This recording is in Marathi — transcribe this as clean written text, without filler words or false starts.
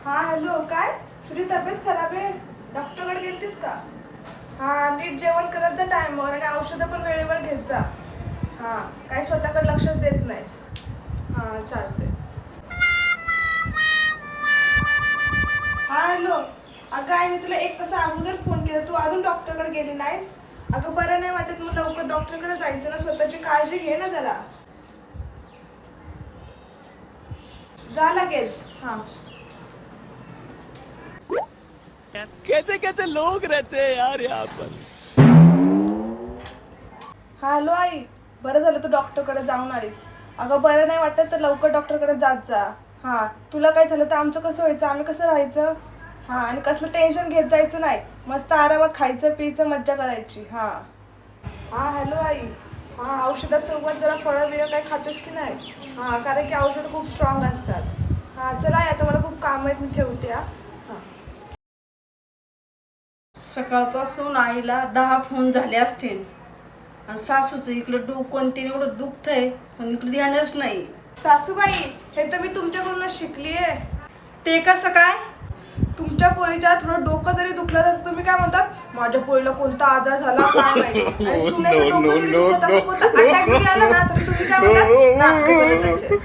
हा हॅलो, काय तुझी तब्येत खराब आहे? डॉक्टरकडे गेलतीस का? हा, नीट जेवण करत जा टाइमवर आणि औषधं पण वेळेवर घेत जा. हा, काय स्वतःकडे लक्षच देत नाहीस. हा चालते. हा हॅलो, अगं आई मी तुला 1 तास अगोदर फोन केला, तू अजून डॉक्टरकडे गेली नाहीस? अगं बरं नाही वाटत, मग लवकर डॉक्टरकडे जायचं ना, स्वतःची काळजी घे ना जरा. जा लगेच. हा. कैसे कैसे लोग रहते हैं यार यहाँ पर। हा हॅलो आई, बरं झालं तू डॉक्टरकडे जाऊन आलीस. अगं बरं नाही वाटत तर लवकर डॉक्टरकडे जात जा. हा, तुला काय झालं तर आमचं कसं व्हायचं, आम्ही कसं राहायचं? हा, आणि कसलं टेन्शन घेत जायचं नाही, मस्त आरामात खायचं प्यायचं मज्जा करायची. हा हा हॅलो आई. हा, औषधासोबत जरा फळं बिळं काही खातेस की नाही? हा, कारण की औषधं खूप स्ट्रॉंग असतात. हा चला आई, आता मला खूप काम आहेत, मी ठेवते. हा हा. सकाळपासून आईला 10 फोन झाले असतील आणि सासूचं इकडं डोकं ते एवढं दुखतंय पण इकडं ध्यानच नाही. सासूबाई, हे तर मी तुमच्याकडूनच शिकलीये. ते कसं काय? तुमच्या पोरीच्या थोडं डोकं जरी दुखलं तर तुम्ही काय म्हणतात, माझ्या पोरीला कोणता आजार झाला काय माहिती, आणि सुनेचं डोकं जरी दुखत असं कोणता अटॅक जरी आला ना तरी तुम्ही काय म्हणतात, नाक गळत असेल.